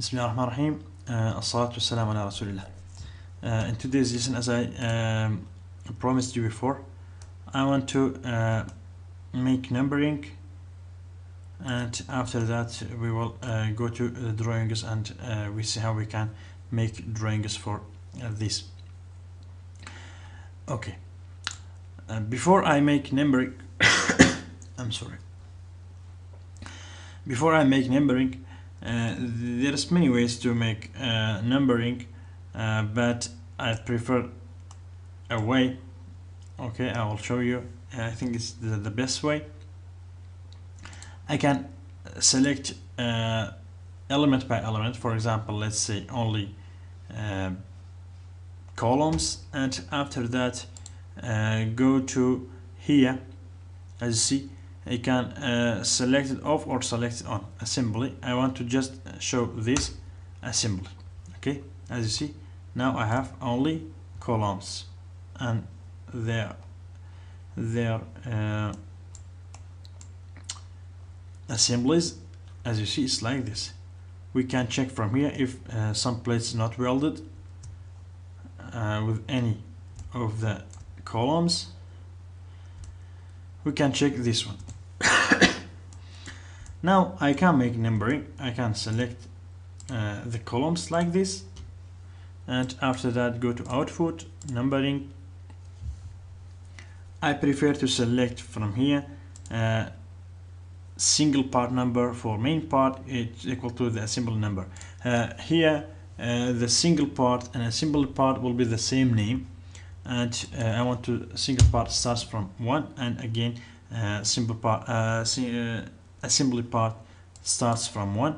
Bismillahirrahmanirrahim. As-salatu was-salam ala Rasulillah. In today's lesson, as I promised you before, I want to make numbering, and after that we will go to the drawings and we see how we can make drawings for this. Okay. Before I make numbering, I'm sorry. Before I make numbering, there's many ways to make numbering, but I prefer a way. Okay, I will show you. I think it's the best way. I can select element by element. For example, let's say only columns, and after that go to here. As you see, I can select it off or select it on assembly. I want to just show this assembly. Okay, as you see, now I have only columns and their assemblies. As you see, it's like this. We can check from here if some place is not welded with any of the columns. We can check this one. Now I can make numbering. I can select the columns like this, and after that go to output, numbering. I prefer to select from here single part number. For main part, it's equal to the assembly number. Here the single part and assembly part will be the same name, and I want to single part starts from 1, and again simple part assembly part starts from 1,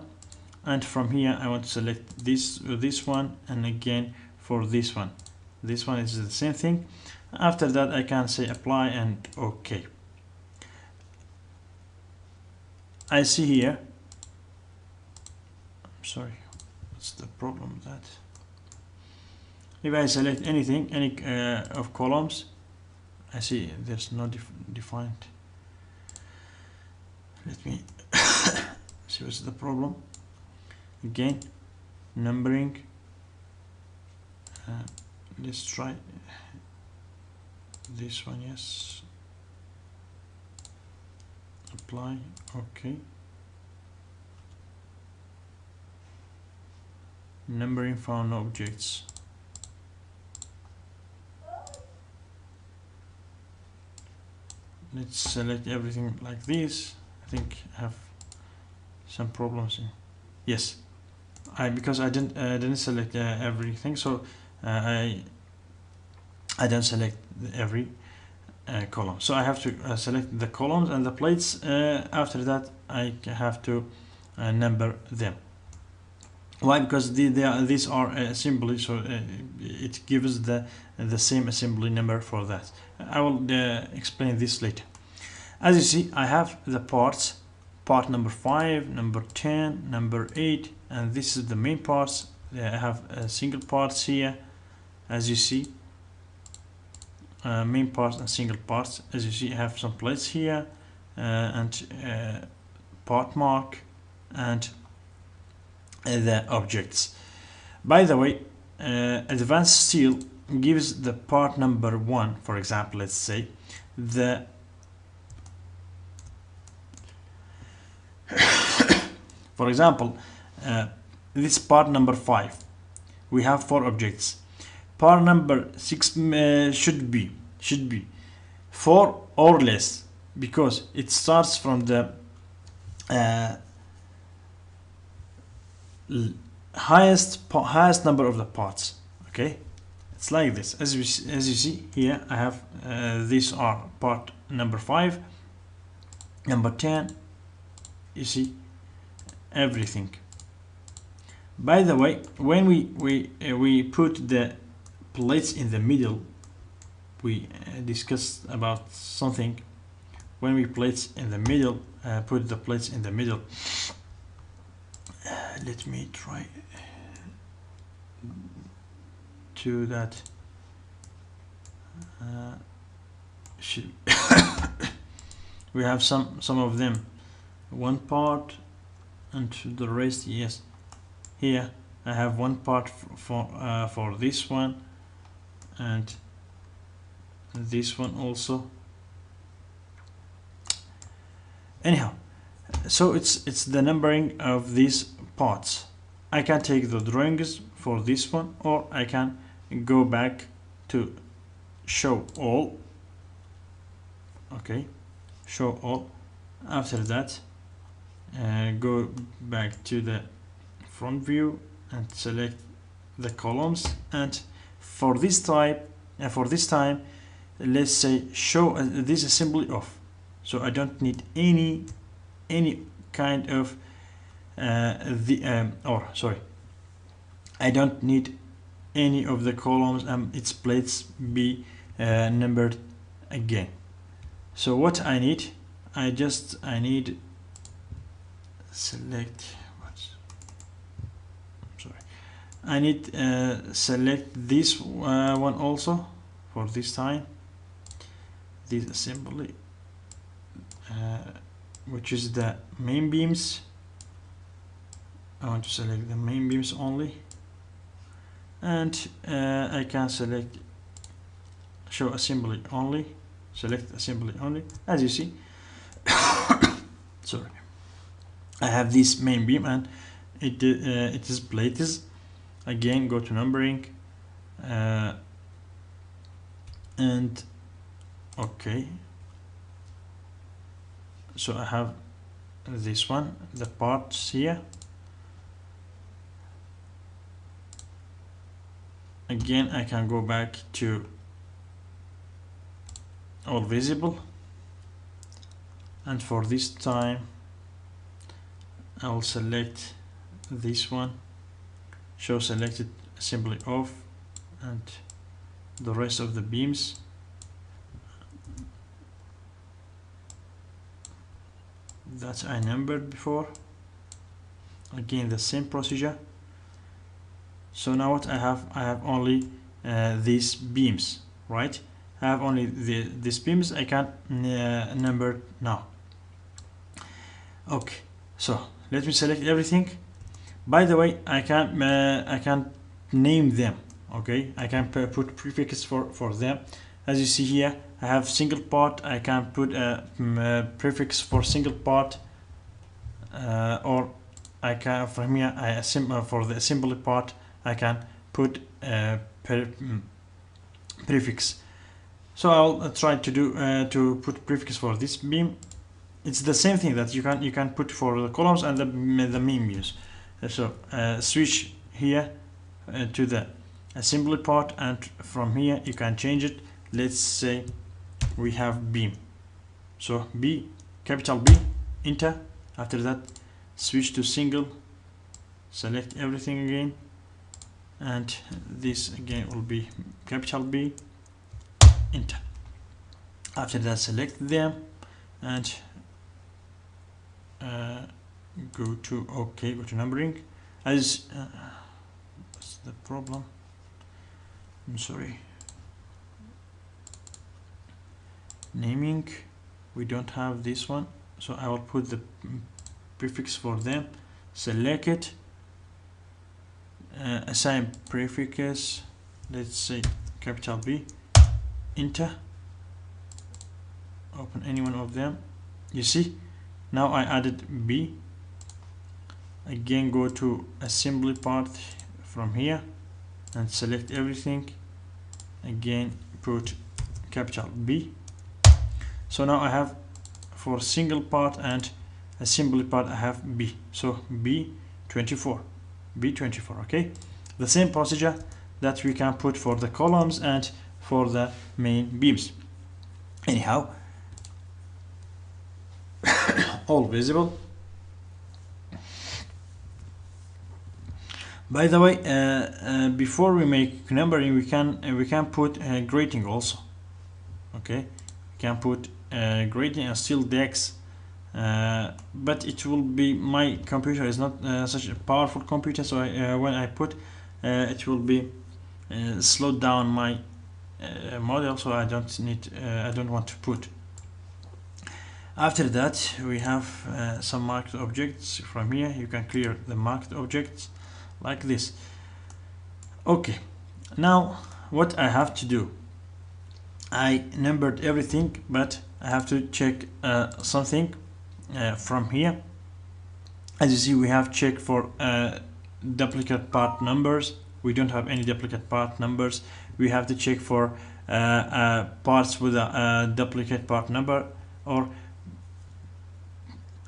and from here I want to select this one, and again for this one is the same thing. After that I can say apply and OK. I see here, I'm sorry, what's the problem with that? If I select anything, any of columns, I see there's no defined. Let me see what's the problem. Again, numbering. Let's try this one. Yes. Apply. Okay. Numbering found objects. Let's select everything like this. I think I have some problems in. Yes, because I didn't select everything, so I don't select every column. So I have to select the columns and the plates. After that, I have to number them. Why? Because these are assembly, so it gives the same assembly number for that. I will explain this later. As you see, I have the parts, part number 5, number 10, number 8, and this is the main parts. I have single parts here, as you see, main parts and single parts. As you see, I have some plates here, and part mark, and the objects. By the way, advanced steel gives the part number 1, for example, let's say the for example, this part number 5, we have 4 objects. Part number 6 should be 4 or less, because it starts from the highest number of the parts. Okay, it's like this. As you see here, I have these are part number 5, number 10. You see everything. By the way, when we put the plates in the middle, we discussed about something. When we plates in the middle, put the plates in the middle. Let me try to that. We have some of them, one part, and the rest, yes, here I have one part for this one and this one also. Anyhow, so it's the numbering of these parts. I can take the drawings for this one, or I can go back to show all. Okay, show all. After that, go back to the front view and select the columns, and for this type for this time, let's say show this assembly off. So I don't need any kind of I don't need any of the columns and its plates be numbered again. So what I need, I need select I need select this one also for this time, this assembly, which is the main beams. I want to select the main beams only, and I can select show assembly only, select assembly only. As you see, sorry, I have this main beam and it is plates. Again, go to numbering and okay, so I have this one, the parts here. Again, I can go back to all visible, and for this time I'll select this one, show selected assembly off, and the rest of the beams. That I numbered before. Again, the same procedure. So now what I have only these beams, right? I have only these beams. I can number now. Okay, so let me select everything. By the way, I can name them. Okay, I can put prefix for them. As you see here, I have single part. I can put a prefix for single part, or I can from here for the assembly part I can put a prefix. So I'll try to do to put prefix for this beam. It's the same thing that you can put for the columns and the main beams. So switch here to the assembly part, and from here you can change it. Let's say we have beam, so B, capital B, enter. After that, switch to single, select everything again, and this again will be capital B, enter. After that, select them and go to OK, go to numbering. As what's the problem? I'm sorry. Naming, we don't have this one, so I will put the prefix for them. Select it, assign prefix, let's say capital B, enter. Open any one of them. You see, now I added B. Again, go to assembly part from here and select everything. Again, put capital B. So now I have for single part and assembly part I have B. So B24, B24. Okay, the same procedure that we can put for the columns and for the main beams. Anyhow, all visible. By the way, before we make numbering, we can put grading also. Okay, we can put grading and still DX, but it will be, my computer is not such a powerful computer, so when I put it will be slowed down my model, so I don't want to put. After that, we have some marked objects. From here you can clear the marked objects, like this. Okay, now what I have to do, I numbered everything, but I have to check something from here. As you see, we have checked for duplicate part numbers. We don't have any duplicate part numbers. We have to check for parts with a duplicate part number, or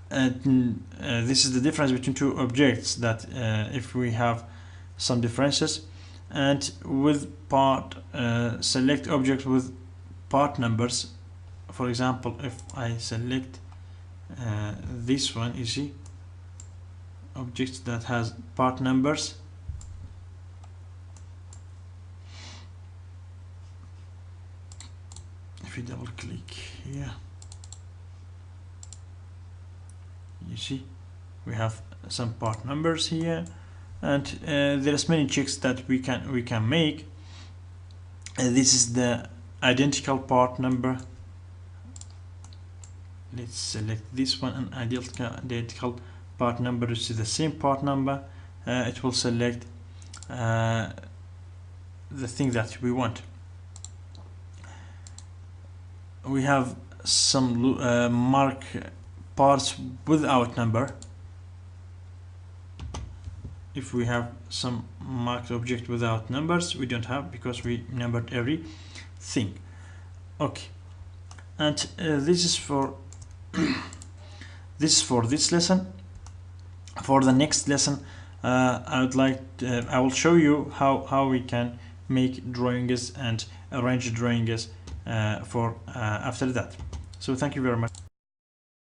this is the difference between two objects, that if we have some differences. And with part, select objects with part numbers. For example, if I select this one, you see objects that has part numbers. If we double click here, you see we have some part numbers here, and there's many checks that we can make. This is the identical part number. Let's select this one, and identical part number is the same part number. It will select the thing that we want. We have some mark parts without number. If we have some marked object without numbers, we don't have, because we numbered everything. Okay, and this is for this lesson. For the next lesson, I will show you how we can make drawings and arrange drawings for after that. So thank you very much.